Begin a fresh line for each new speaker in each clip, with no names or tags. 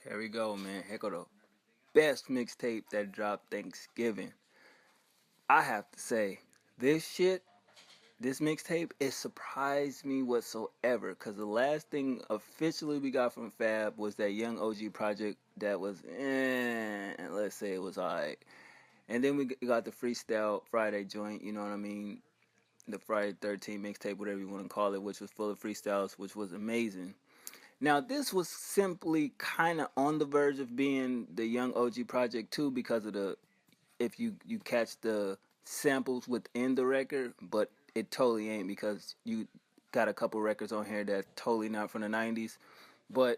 Here we go, man. Here go the best mixtape that dropped Thanksgiving. I have to say, this shit, this mixtape, it surprised me whatsoever. Cause the last thing officially we got from Fab was that Young OG project that was, let's say it was alright. And then we got the Freestyle Friday joint, you know what I mean? The Friday 13 mixtape, whatever you want to call it, which was full of freestyles, which was amazing. Now, this was simply kind of on the verge of being the Young OG project too, because of the if you catch the samples within the record, but it totally ain't because you got a couple records on here that's totally not from the '90s, but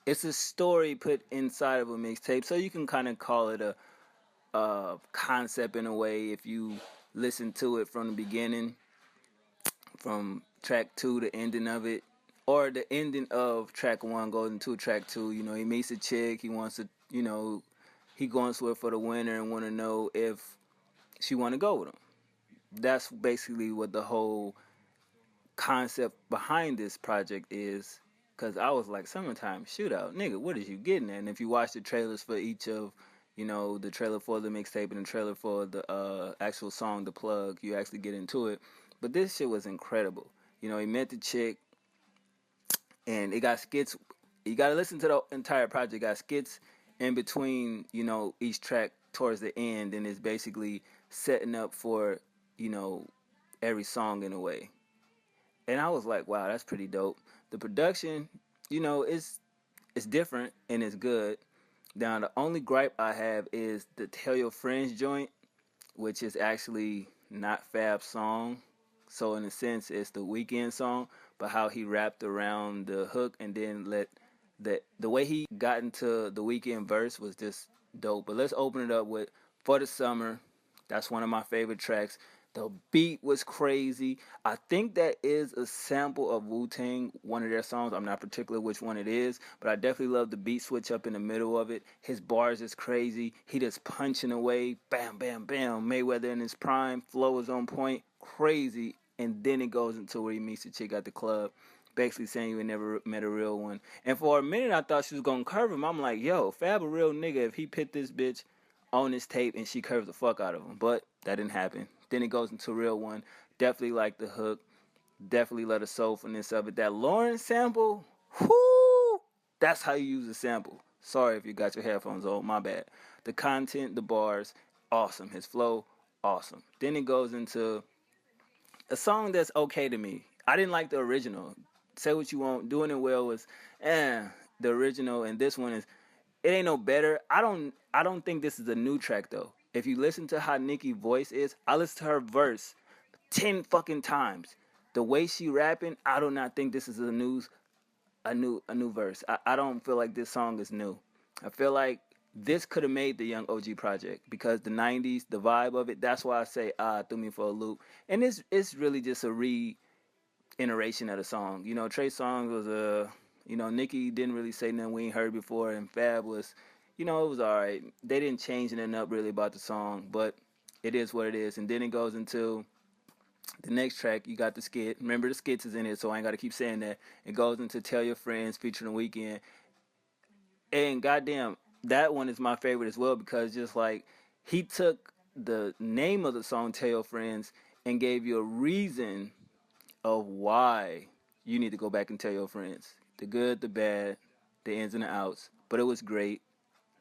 it's a story put inside of a mixtape, so you can kind of call it a concept in a way if you listen to it from the beginning, from track two, the ending of it, or the ending of track one goes into track two. You know, he meets a chick, he wants to, he going to it for the winner and want to know if she want to go with him. That's basically what the whole concept behind this project is. Cause I was like, summertime shootout, nigga, what is you getting at? And if you watch the trailers for each of, the trailer for the mixtape and the trailer for the actual song, the plug, you actually get into it. But this shit was incredible. You know, he met the chick, and it got skits. You got to listen to the entire project. It got skits in between, each track towards the end, and it's basically setting up for, every song in a way. And I was like, wow, that's pretty dope. The production, it's different and it's good. Now, the only gripe I have is the Tell Your Friends joint, which is actually not Fab's song. So in a sense, it's the Weeknd song, but how he rapped around the hook and then let the way he got into the Weeknd verse was just dope. But let's open it up with For the Summer. That's one of my favorite tracks. The beat was crazy. I think that is a sample of Wu-Tang, one of their songs. I'm not particular which one it is, but I definitely love the beat switch up in the middle of it. His bars is crazy. He just punching away. Bam, bam, bam. Mayweather in his prime. Flow is on point. Crazy. And then it goes into where he meets the chick at the club, basically saying you ain't never met a real one. And for a minute, I thought she was going to curve him. I'm like, yo, Fab a real nigga if he pit this bitch on his tape and she curves the fuck out of him. But that didn't happen. Then it goes into a real one. Definitely like the hook. Definitely love the soulfulness of it. That Lauren sample, whoo, that's how you use a sample. Sorry if you got your headphones on, my bad. The content, the bars, awesome. His flow, awesome. Then it goes into a song that's okay to me. I didn't like the original. Say what you want. Doing It Well was the original, and this one is it ain't no better. I don't think this is a new track though. If you listen to how Nicki's voice is, I listened to her verse 10 fucking times. The way she rapping, I do not think this is a new verse. I don't feel like this song is new. I feel like this could have made the Young OG project because the '90s, the vibe of it. That's why I say threw me for a loop. And it's really just a reiteration of the song. Trey Songz was Nicki didn't really say nothing we ain't heard before, and Fab was, it was alright. They didn't change anything up really about the song, but it is what it is. And then it goes into the next track. You got the skit. Remember, the skits is in it, so I ain't got to keep saying that. It goes into Tell Your Friends featuring The Weeknd. And goddamn, that one is my favorite as well because just like he took the name of the song Tell Your Friends and gave you a reason of why you need to go back and tell your friends. The good, the bad, the ins and the outs. But it was great.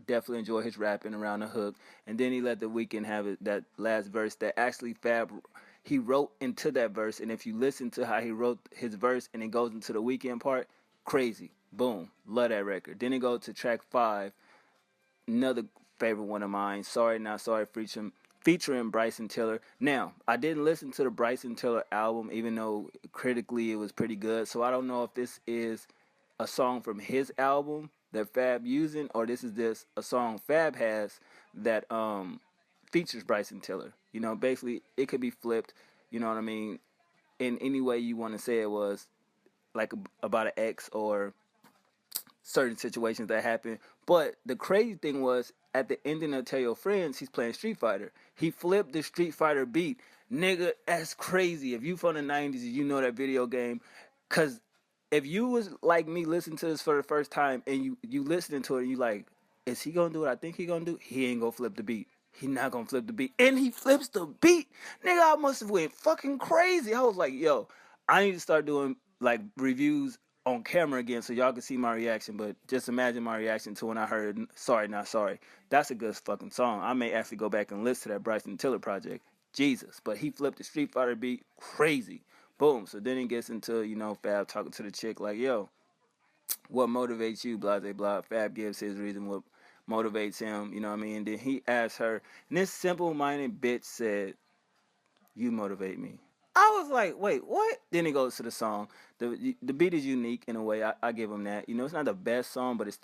Definitely enjoy his rapping around the hook. And then he let The Weeknd have it, that last verse that actually Fab, he wrote into that verse. And if you listen to how he wrote his verse and it goes into the Weeknd part, crazy. Boom. Love that record. Then it goes to track 5. Another favorite one of mine. Sorry Not Sorry featuring Bryson Tiller. Now, I didn't listen to the Bryson Tiller album, even though critically it was pretty good. So I don't know if this is a song from his album that Fab using, or this is just a song Fab has that features Bryson Tiller. Basically it could be flipped. You know what I mean? In any way you want to say it was like about an ex or certain situations that happen. But the crazy thing was, at the ending of Tell Your Friends, he's playing Street Fighter. He flipped the Street Fighter beat. Nigga, that's crazy. If you from the 90s, you know that video game. Because if you was like me listening to this for the first time and you listening to it and you like, is he gonna do what I think he gonna do? He ain't gonna flip the beat. He not gonna flip the beat. And he flips the beat. Nigga, I must have went fucking crazy. I was like, yo, I need to start doing like reviews on camera again so y'all can see my reaction. But just imagine my reaction to when I heard Sorry Not Sorry. That's a good fucking song. I may actually go back and listen to that Bryson Tiller project. Jesus. But he flipped the Street Fighter beat crazy. Boom. So then he gets into, Fab talking to the chick like, yo, what motivates you, blah, blah, blah. Fab gives his reason what motivates him, you know what I mean? And then he asks her, and this simple-minded bitch said, you motivate me. I was like, wait, what? Then he goes to the song. The beat is unique in a way. I give him that. It's not the best song, but it's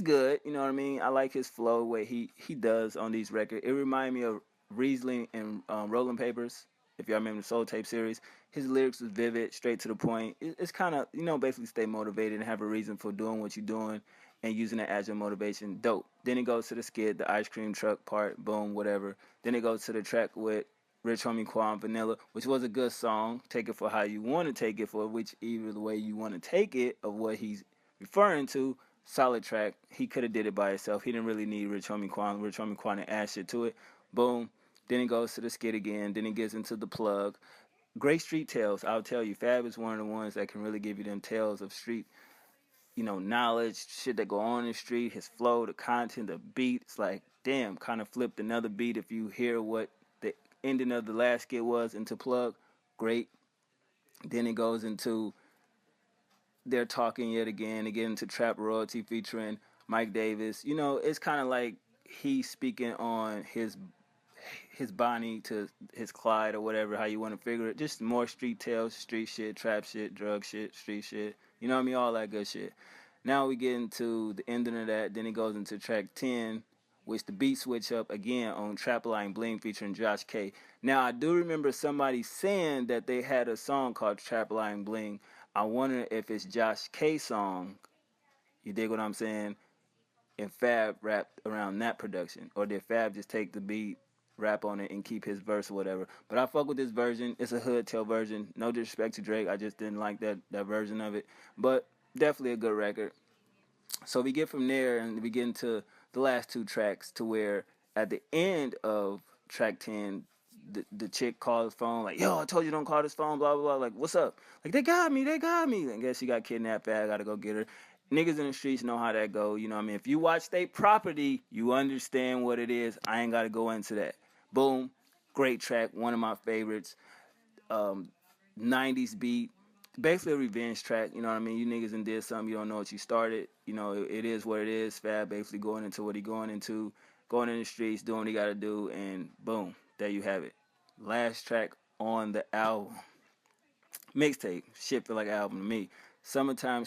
good. You know what I mean? I like his flow, what he does on these records. It reminds me of Riesling and Rolling Papers, if y'all remember the Soul Tape series. His lyrics was vivid, straight to the point. It's kind of, basically stay motivated and have a reason for doing what you're doing and using it as your motivation. Dope. Then it goes to the skit, the ice cream truck part, boom, whatever. Then it goes to the track with Rich Homie Quan Vanilla, which was a good song. Take it for how you want to take it, for which either the way you want to take it of what he's referring to. Solid track. He could have did it by himself. He didn't really need Rich Homie Quan. Rich Homie Quan and add shit to it. Boom. Then it goes to the skit again. Then it gets into the plug. Great street tales. I'll tell you, Fab is one of the ones that can really give you them tales of street, knowledge, shit that go on in the street, his flow, the content, the beat. It's like, damn, kind of flipped another beat if you hear what the ending of the last skit was into plug. Great. Then it goes into they're talking yet again. They get into Trap Royalty featuring Mike Davis. It's kind of like he's speaking on his Bonnie to his Clyde or whatever, how you want to figure it. Just more street tales, street shit, trap shit, drug shit, street shit. You know what I mean? All that good shit. Now we get into the ending of that. Then it goes into track 10, which the beat switch up again on Trap Line Bling featuring Josh K. Now, I do remember somebody saying that they had a song called Trap Line Bling. I wonder if it's Josh K song. You dig what I'm saying? And Fab rapped around that production. Or did Fab just take the beat, rap on it, and keep his verse or whatever? But I fuck with this version. It's a hood tail version. No disrespect to Drake. I just didn't like that version of it. But definitely a good record. So we get from there and we get into the last two tracks to where at the end of track 10, the chick calls the phone like, yo, I told you don't call this phone, blah, blah, blah. Like, what's up? Like, they got me. I guess she got kidnapped. I got to go get her. Niggas in the streets know how that go. You know what I mean? If you watch State Property, you understand what it is. I ain't got to go into that. Boom. Great track. One of my favorites. 90s beat. Basically a revenge track, you know what I mean? You niggas and did something, you don't know what you started. It is what it is. Fab basically going into what he going into, going in the streets, doing what he got to do, and boom, there you have it. Last track on the album. Mixtape. Shit feel like an album to me. Summertime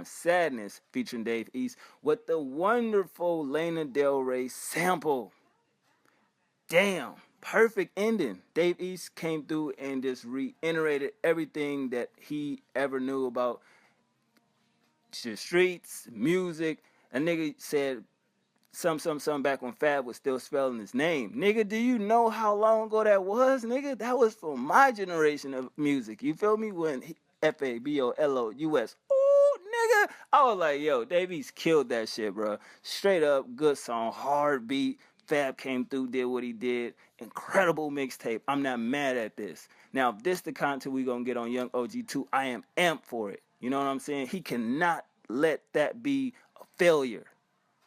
Sadness featuring Dave East with the wonderful Lana Del Rey sample. Damn. Perfect ending. Dave East came through and just reiterated everything that he ever knew about the streets, music. A nigga said some back when Fab was still spelling his name. Nigga, do you know how long ago that was, nigga? That was for my generation of music. You feel me? When Fabolous. Ooh, nigga. I was like, yo, Dave East killed that shit, bro. Straight up, good song, hard beat. Fab came through, did what he did. Incredible mixtape. I'm not mad at this. Now, if this the content we gonna get on Young OG 2, I am amped for it. You know what I'm saying? He cannot let that be a failure.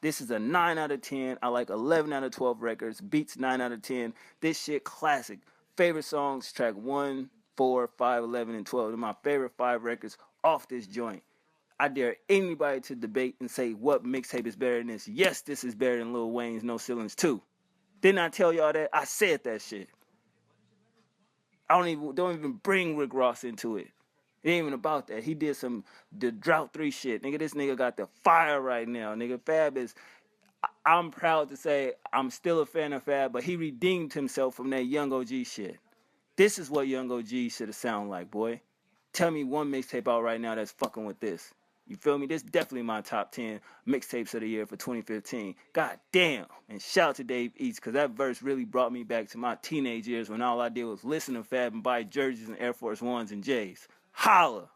This is a 9 out of 10. I like 11 out of 12 records. Beats 9 out of 10. This shit classic. Favorite songs, track 1, 4, 5, 11, and 12. They're my favorite 5 records off this joint. I dare anybody to debate and say what mixtape is better than this. Yes, this is better than Lil Wayne's No Ceilings 2. Didn't I tell y'all that? I said that shit. I don't even bring Rick Ross into it. It ain't even about that. He did the Drought 3 shit. Nigga, this nigga got the fire right now. Nigga, Fab is, I'm proud to say I'm still a fan of Fab, but he redeemed himself from that Young OG shit. This is what Young OG should have sound like, boy. Tell me one mixtape out right now that's fucking with this. You feel me? This is definitely my top 10 mixtapes of the year for 2015. God damn. And shout out to Dave East, because that verse really brought me back to my teenage years when all I did was listen to Fab and buy jerseys and Air Force Ones and J's. Holla!